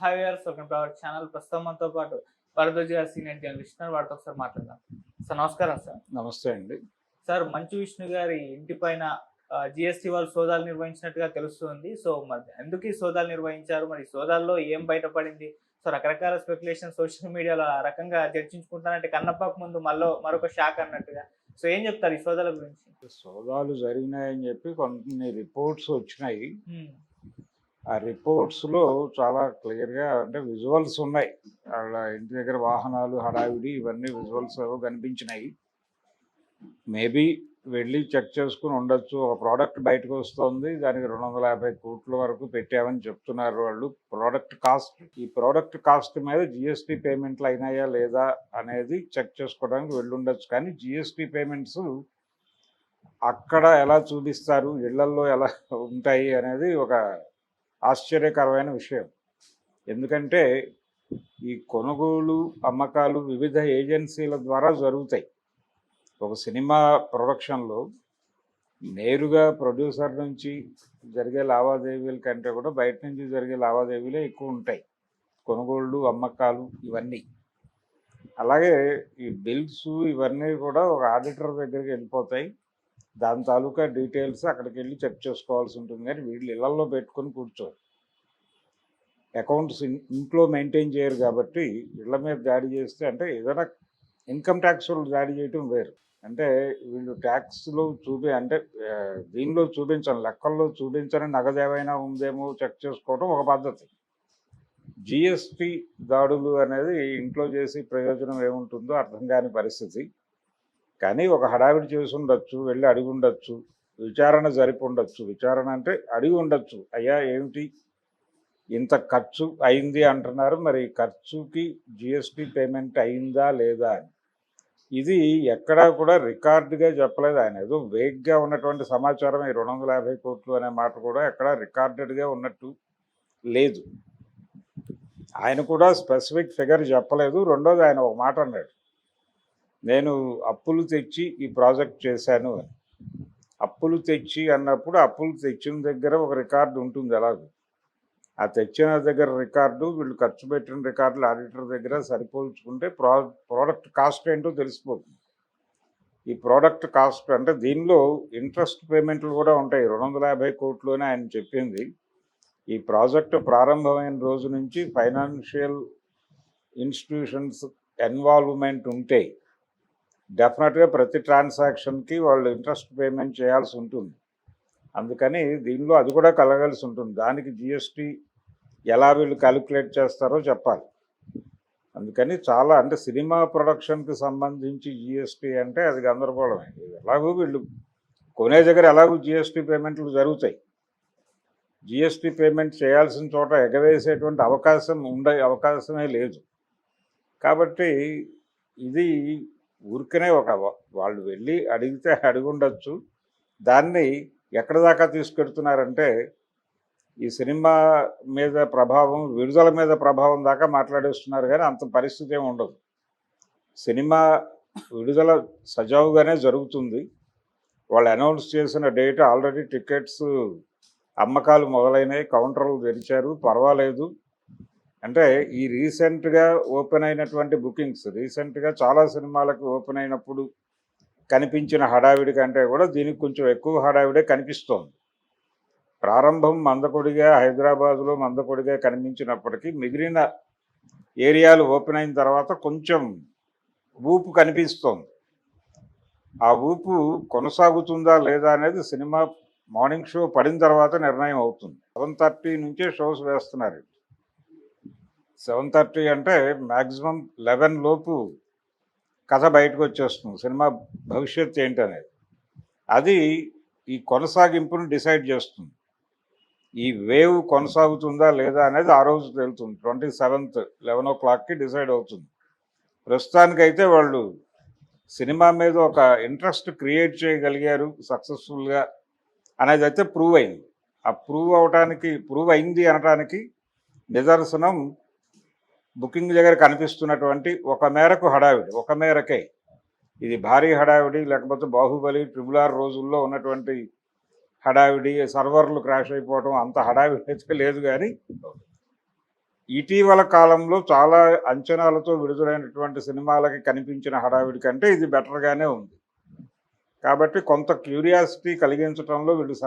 Hi viewers, welcome to our channel. ప్రస్తుతం మనతో పాటు భరద్వాజ్ గారు, సీనియర్ జర్నలిస్ట్ ఉన్నారు. వారితో ఒకసారి మాట్లాడదాం. సార్ నమస్కారం సార్. నమస్తే అండి. సార్, మంచు విష్ణు గారి ఇంటి పైన జీఎస్టీ వాళ్ళు సోదాలు నిర్వహించినట్టుగా తెలుస్తుంది. సో మరి ఎందుకు ఈ సోదాలు నిర్వహించారు, మరి ఈ సోదాల్లో ఏం బయటపడింది? సో రకరకాల స్పెక్యులేషన్ సోషల్ మీడియాలో ఆ రకంగా చర్చించుకుంటానంటే కన్నప్పకు ముందు మరొక షాక్ అన్నట్టుగా. సో ఏం చెప్తారు ఈ సోదాల గురించి? సోదాలు జరిగినాయని చెప్పి కొన్ని రిపోర్ట్స్ వచ్చినాయి. ఉమ్, ఆ రిపోర్ట్స్లో చాలా క్లియర్గా అంటే విజువల్స్ ఉన్నాయి. వాళ్ళ ఇంటి దగ్గర వాహనాలు హడావిడి ఇవన్నీ విజువల్స్ కనిపించినాయి. మేబీ వెళ్ళి చెక్ చేసుకుని ఉండొచ్చు. ఒక ప్రోడక్ట్ బయటకు వస్తుంది, దానికి 250 కోట్ల వరకు పెట్టామని చెప్తున్నారు వాళ్ళు. ఈ ప్రోడక్ట్ కాస్ట్ మీద జిఎస్టీ పేమెంట్లు అయినాయా లేదా అనేది చెక్ చేసుకోవడానికి వెళ్ళుండొచ్చు. కానీ జిఎస్టీ పేమెంట్స్ అక్కడ ఎలా చూపిస్తారు, ఇళ్లల్లో ఎలా ఉంటాయి అనేది ఒక ఆశ్చర్యకరమైన విషయం. ఎందుకంటే ఈ కొనుగోలు అమ్మకాలు వివిధ ఏజెన్సీల ద్వారా జరుగుతాయి. ఒక సినిమా ప్రొడక్షన్లో నేరుగా ప్రొడ్యూసర్ నుంచి జరిగే లావాదేవీల కంటే కూడా బయట నుంచి జరిగే లావాదేవీలే ఎక్కువ ఉంటాయి, కొనుగోళ్ళు అమ్మకాలు ఇవన్నీ. అలాగే ఈ బిల్స్ ఇవన్నీ కూడా ఒక ఆడిటర్ దగ్గరికి వెళ్ళిపోతాయి. దాని తాలూకా డీటెయిల్స్ అక్కడికి వెళ్ళి చెక్ చేసుకోవాల్సి ఉంటుంది. కానీ వీళ్ళు ఇళ్లలో పెట్టుకొని కూర్చోరు. అకౌంట్స్ ఇంట్లో మెయింటైన్ చేయరు కాబట్టి ఇళ్ల మీద దాడి చేస్తే, అంటే ఏదైనా ఇన్కమ్ ట్యాక్స్ వాళ్ళు దాడి చేయటం వేరు. అంటే వీళ్ళు ట్యాక్స్లో అంటే దీనిలో చూపించని, లెక్కల్లో చూపించని నగదు ఏమైనా ఉందేమో చెక్ చేసుకోవడం ఒక పద్ధతి. జిఎస్టీ దాడులు అనేది ఇంట్లో చేసి ప్రయోజనం ఏముంటుందో అర్థం కాని పరిస్థితి. కానీ ఒక హడావిడి చేసి ఉండొచ్చు, వెళ్ళి అడిగి ఉండొచ్చు, విచారణ జరిపి ఉండొచ్చు. విచారణ అంటే అడిగి ఉండొచ్చు, అయ్యా ఏమిటి ఇంత ఖర్చు అయింది అంటున్నారు, మరి ఖర్చుకి జిఎస్టీ పేమెంట్ అయిందా లేదా అని. ఇది ఎక్కడా కూడా రికార్డుగా చెప్పలేదు ఆయన. ఏదో వేగ్గా ఉన్నటువంటి సమాచారం, ఈ 250 కోట్లు అనే మాట కూడా ఎక్కడా రికార్డెడ్గా ఉన్నట్టు లేదు. ఆయన కూడా స్పెసిఫిక్ ఫిగర్ చెప్పలేదు. రెండోది ఆయన ఒక మాట అన్నాడు, నేను అప్పులు తెచ్చి ఈ ప్రాజెక్ట్ చేశాను అని. అప్పులు తెచ్చి అన్నప్పుడు అప్పులు తెచ్చిన దగ్గర ఒక రికార్డు ఉంటుంది. అలాగే ఆ తెచ్చిన దగ్గర రికార్డు, వీళ్ళు ఖర్చు పెట్టిన రికార్డులు ఆడిటర్ దగ్గర సరిపోల్చుకుంటే ప్రోడక్ట్ కాస్ట్ ఏంటో తెలిసిపోతుంది. ఈ ప్రోడక్ట్ కాస్ట్ అంటే దీనిలో ఇంట్రెస్ట్ పేమెంట్లు కూడా ఉంటాయి. 250 కోట్లు అని ఆయన చెప్పింది. ఈ ప్రాజెక్టు ప్రారంభమైన రోజు నుంచి ఫైనాన్షియల్ ఇన్స్టిట్యూషన్స్ ఇన్వాల్వ్మెంట్ ఉంటే డెఫినెట్గా ప్రతి ట్రాన్సాక్షన్కి వాళ్ళు ఇంట్రెస్ట్ పేమెంట్ చేయాల్సి ఉంటుంది. అందుకని దీనిలో అది కూడా కలగాల్సి ఉంటుంది. దానికి జిఎస్టీ ఎలా వీళ్ళు క్యాలిక్యులేట్ చేస్తారో చెప్పాలి. అందుకని చాలా అంటే సినిమా ప్రొడక్షన్కి సంబంధించి జిఎస్టీ అంటే అది గందరగోళమే. ఎలాగో వీళ్ళు కొనే దగ్గర ఎలాగో జిఎస్టీ పేమెంట్లు జరుగుతాయి. జిఎస్టీ పేమెంట్ చేయాల్సిన చోట ఎగవేసేటువంటి అవకాశమే లేదు. కాబట్టి ఇది ఊరికనే వాళ్ళు వెళ్ళి అడిగితే అడిగి ఉండొచ్చు. దాన్ని ఎక్కడి దాకా తీసుకెడుతున్నారంటే ఈ సినిమా మీద ప్రభావం, విడుదల మీద ప్రభావం దాకా మాట్లాడేస్తున్నారు. కానీ అంత పరిస్థితి ఏమి ఉండదు. సినిమా విడుదల సజావుగానే జరుగుతుంది. వాళ్ళు అనౌన్స్ చేసిన డేట్ ఆల్రెడీ టికెట్స్ అమ్మకాలు మొదలైనవి, కౌంటర్లు తెరిచారు, పర్వాలేదు. అంటే ఈ రీసెంట్గా ఓపెన్ అయినటువంటి బుకింగ్స్, రీసెంట్గా చాలా సినిమాలకు ఓపెన్ అయినప్పుడు కనిపించిన హడావిడి కంటే కూడా దీనికి కొంచెం ఎక్కువ హడావిడే కనిపిస్తోంది. ప్రారంభం మందకొడిగా, హైదరాబాద్లో మందకొడిగా కనిపించినప్పటికీ మిగిలిన ఏరియాలు ఓపెన్ అయిన తర్వాత కొంచెం ఊపు కనిపిస్తోంది. ఆ ఊపు కొనసాగుతుందా లేదా అనేది సినిమా మార్నింగ్ షో పడిన తర్వాత నిర్ణయం అవుతుంది. 7:30 నుంచే షోస్ వేస్తున్నారు. 7:30 అంటే మ్యాక్సిమం 11 లోపు కథ బయటకు వచ్చేస్తుంది, సినిమా భవిష్యత్తు ఏంటనేది. అది ఈ కొనసాగింపును డిసైడ్ చేస్తుంది. ఈ వేవ్ కొనసాగుతుందా లేదా అనేది ఆ రోజు తెలుస్తుంది. 27th 11 o'clockకి డిసైడ్ అవుతుంది. ప్రస్తుతానికైతే వాళ్ళు సినిమా మీద ఒక ఇంట్రెస్ట్ క్రియేట్ చేయగలిగారు సక్సెస్ఫుల్గా అనేది అయితే ప్రూవ్ అయింది. ఆ ప్రూవ్ అయింది అనడానికి నిదర్శనం బుకింగ్ దగ్గర కనిపిస్తున్నటువంటి ఒక మేరకు హడావిడి. ఒక మేరకే ఇది భారీ హడావిడి, లేకపోతే బాహుబలి, RRR రోజుల్లో ఉన్నటువంటి హడావిడి, సర్వర్లు క్రాష్ అయిపోవడం అంత హడావిడి అయితే లేదు. కానీ ఇటీవల కాలంలో చాలా అంచనాలతో విడుదలైనటువంటి సినిమాలకి కనిపించిన హడావిడి కంటే ఇది బెటర్గానే ఉంది. కాబట్టి కొంత క్యూరియాసిటీ కలిగించడంలో వీళ్ళు